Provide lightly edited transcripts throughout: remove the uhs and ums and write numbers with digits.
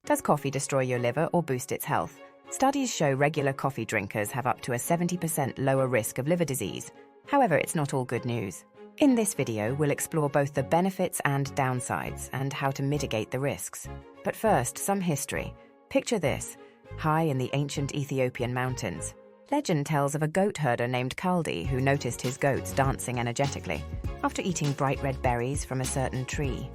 Does coffee destroy your liver or boost its health? Studies show regular coffee drinkers have up to a 70% lower risk of liver disease. However, it's not all good news. In this video, we'll explore both the benefits and downsides and how to mitigate the risks. But first, some history. Picture this, high in the ancient Ethiopian mountains. Legend tells of a goat herder named Kaldi who noticed his goats dancing energetically after eating bright red berries from a certain tree.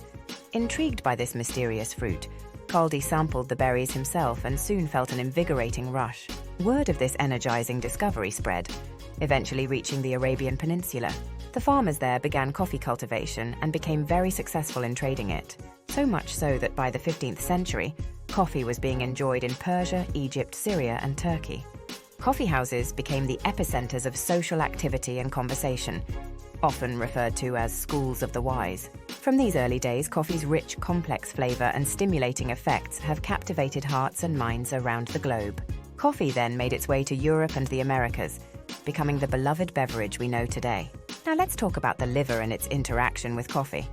Intrigued by this mysterious fruit, Kaldi sampled the berries himself and soon felt an invigorating rush. Word of this energizing discovery spread, eventually reaching the Arabian Peninsula. The farmers there began coffee cultivation and became very successful in trading it. So much so that by the 15th century, coffee was being enjoyed in Persia, Egypt, Syria, and Turkey. Coffee houses became the epicenters of social activity and conversation, often referred to as schools of the wise. From these early days, coffee's rich, complex flavor and stimulating effects have captivated hearts and minds around the globe. Coffee then made its way to Europe and the Americas, becoming the beloved beverage we know today. Now let's talk about the liver and its interaction with coffee.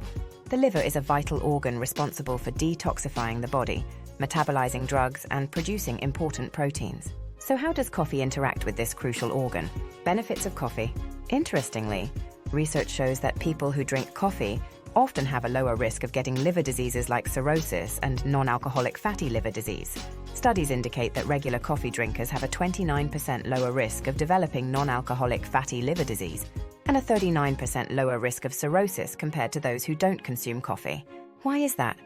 The liver is a vital organ responsible for detoxifying the body, metabolizing drugs, and producing important proteins. So how does coffee interact with this crucial organ? Benefits of coffee. Interestingly, research shows that people who drink coffee often have a lower risk of getting liver diseases like cirrhosis and non-alcoholic fatty liver disease. Studies indicate that regular coffee drinkers have a 29% lower risk of developing non-alcoholic fatty liver disease and a 39% lower risk of cirrhosis compared to those who don't consume coffee. Why is that?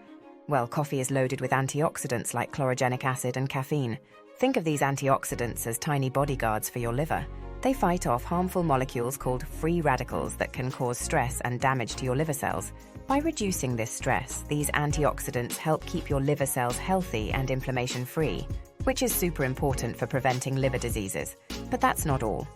Well, coffee is loaded with antioxidants like chlorogenic acid and caffeine. Think of these antioxidants as tiny bodyguards for your liver. They fight off harmful molecules called free radicals that can cause stress and damage to your liver cells. By reducing this stress, these antioxidants help keep your liver cells healthy and inflammation-free, which is super important for preventing liver diseases. But that's not all.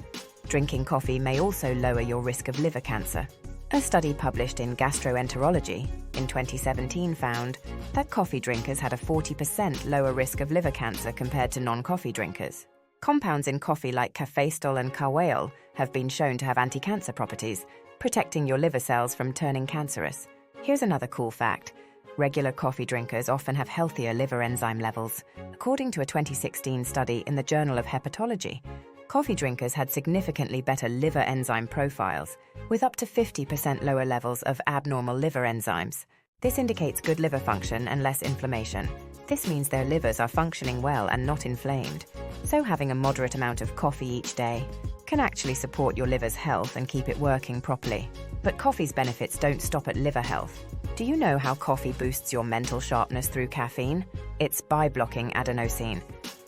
Drinking coffee may also lower your risk of liver cancer. A study published in Gastroenterology in 2017 found that coffee drinkers had a 40% lower risk of liver cancer compared to non-coffee drinkers. Compounds in coffee like cafeistol and kaweol have been shown to have anti-cancer properties, protecting your liver cells from turning cancerous. Here's another cool fact. Regular coffee drinkers often have healthier liver enzyme levels. According to a 2016 study in the Journal of Hepatology, coffee drinkers had significantly better liver enzyme profiles, with up to 50% lower levels of abnormal liver enzymes. This indicates good liver function and less inflammation. This means their livers are functioning well and not inflamed. So having a moderate amount of coffee each day can actually support your liver's health and keep it working properly. But coffee's benefits don't stop at liver health. Do you know how coffee boosts your mental sharpness through caffeine? It's by blocking adenosine.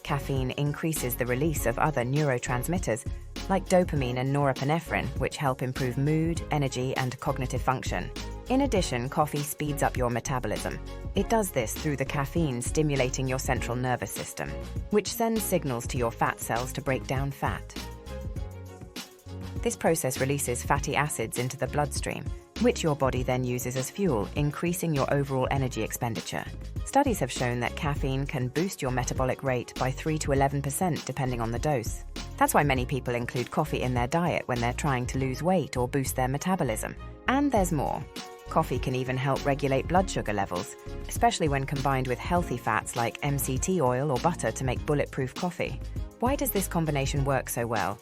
Caffeine increases the release of other neurotransmitters like dopamine and norepinephrine, which help improve mood, energy, and cognitive function. In addition, coffee speeds up your metabolism. It does this through the caffeine stimulating your central nervous system, which sends signals to your fat cells to break down fat. This process releases fatty acids into the bloodstream, which your body then uses as fuel, increasing your overall energy expenditure. Studies have shown that caffeine can boost your metabolic rate by 3 to 11% depending on the dose. That's why many people include coffee in their diet when they're trying to lose weight or boost their metabolism. And there's more. Coffee can even help regulate blood sugar levels, especially when combined with healthy fats like MCT oil or butter to make bulletproof coffee. Why does this combination work so well?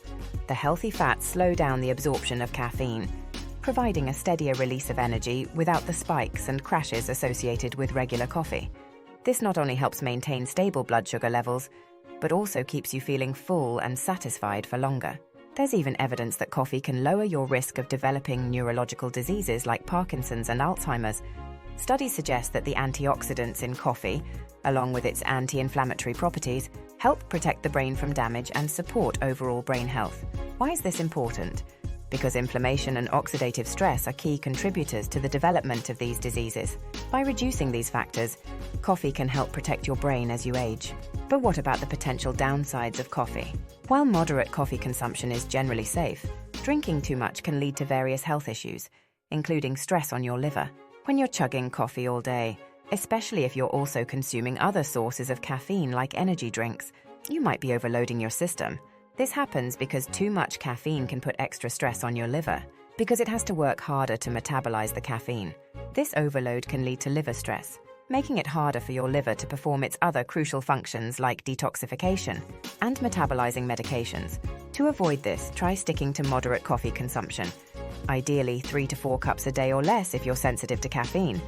The healthy fats slow down the absorption of caffeine, providing a steadier release of energy without the spikes and crashes associated with regular coffee. This not only helps maintain stable blood sugar levels, but also keeps you feeling full and satisfied for longer. There's even evidence that coffee can lower your risk of developing neurological diseases like Parkinson's and Alzheimer's. Studies suggest that the antioxidants in coffee, along with its anti-inflammatory properties, help protect the brain from damage and support overall brain health. Why is this important? Because inflammation and oxidative stress are key contributors to the development of these diseases. By reducing these factors, coffee can help protect your brain as you age. But what about the potential downsides of coffee? While moderate coffee consumption is generally safe, drinking too much can lead to various health issues, including stress on your liver. When you're chugging coffee all day, especially if you're also consuming other sources of caffeine like energy drinks, you might be overloading your system. This happens because too much caffeine can put extra stress on your liver, because it has to work harder to metabolize the caffeine. This overload can lead to liver stress, making it harder for your liver to perform its other crucial functions like detoxification and metabolizing medications. To avoid this, try sticking to moderate coffee consumption, ideally 3 to 4 cups a day or less if you're sensitive to caffeine.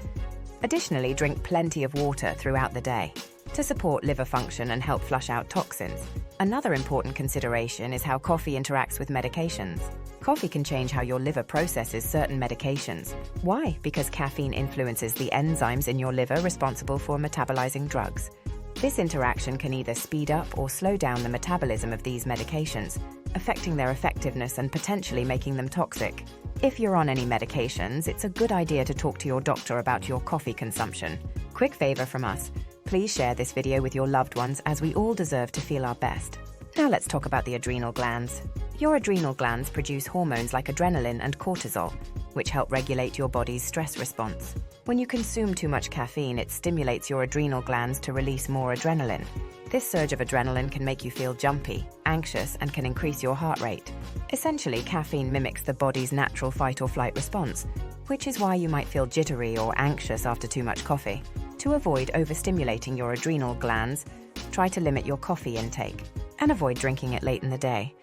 Additionally, drink plenty of water throughout the day to support liver function and help flush out toxins. Another important consideration is how coffee interacts with medications. Coffee can change how your liver processes certain medications. Why? Because caffeine influences the enzymes in your liver responsible for metabolizing drugs. This interaction can either speed up or slow down the metabolism of these medications, affecting their effectiveness and potentially making them toxic. If you're on any medications, it's a good idea to talk to your doctor about your coffee consumption. Quick favor from us. Please share this video with your loved ones, as we all deserve to feel our best. Now let's talk about the adrenal glands. Your adrenal glands produce hormones like adrenaline and cortisol, which help regulate your body's stress response. When you consume too much caffeine, it stimulates your adrenal glands to release more adrenaline. This surge of adrenaline can make you feel jumpy, anxious, and can increase your heart rate. Essentially, caffeine mimics the body's natural fight-or-flight response, which is why you might feel jittery or anxious after too much coffee. To avoid overstimulating your adrenal glands, try to limit your coffee intake and avoid drinking it late in the day.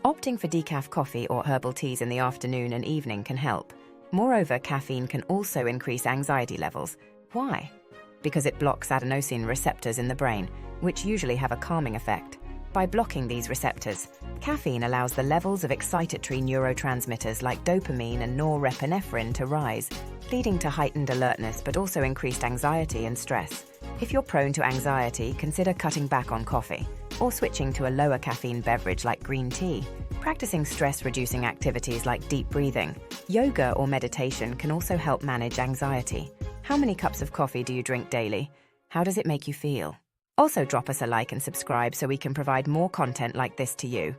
Opting for decaf coffee or herbal teas in the afternoon and evening can help. Moreover, caffeine can also increase anxiety levels. Why? Because it blocks adenosine receptors in the brain, which usually have a calming effect. By blocking these receptors, caffeine allows the levels of excitatory neurotransmitters like dopamine and norepinephrine to rise, leading to heightened alertness but also increased anxiety and stress. If you're prone to anxiety, consider cutting back on coffee or switching to a lower caffeine beverage like green tea. Practicing stress-reducing activities like deep breathing, yoga, or meditation can also help manage anxiety. How many cups of coffee do you drink daily? How does it make you feel? Also, drop us a like and subscribe so we can provide more content like this to you.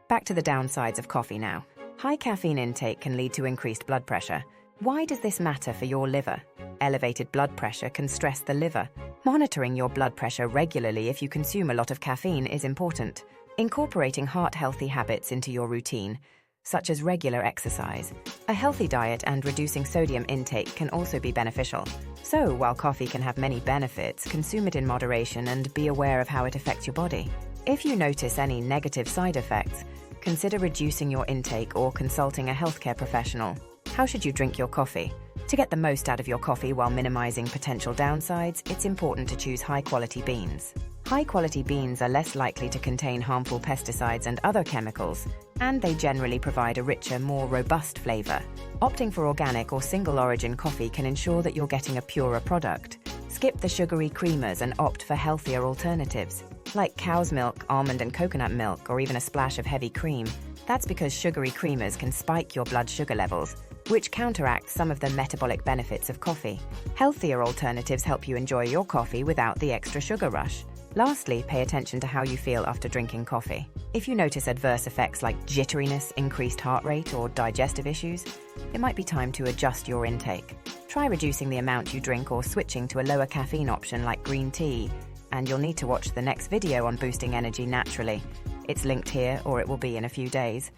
Back to the downsides of coffee now. High caffeine intake can lead to increased blood pressure. Why does this matter for your liver? Elevated blood pressure can stress the liver. Monitoring your blood pressure regularly if you consume a lot of caffeine is important. Incorporating heart-healthy habits into your routine, such as regular exercise, a healthy diet, and reducing sodium intake can also be beneficial. So, while coffee can have many benefits, consume it in moderation and be aware of how it affects your body. If you notice any negative side effects, consider reducing your intake or consulting a healthcare professional. How should you drink your coffee? To get the most out of your coffee while minimizing potential downsides, it's important to choose high-quality beans. High-quality beans are less likely to contain harmful pesticides and other chemicals, and they generally provide a richer, more robust flavor. Opting for organic or single-origin coffee can ensure that you're getting a purer product. Skip the sugary creamers and opt for healthier alternatives, like cow's milk, almond and coconut milk, or even a splash of heavy cream. That's because sugary creamers can spike your blood sugar levels, which counteracts some of the metabolic benefits of coffee. Healthier alternatives help you enjoy your coffee without the extra sugar rush. Lastly, pay attention to how you feel after drinking coffee. If you notice adverse effects like jitteriness, increased heart rate, or digestive issues, it might be time to adjust your intake. Try reducing the amount you drink or switching to a lower caffeine option like green tea, and you'll need to watch the next video on boosting energy naturally. It's linked here, or it will be in a few days.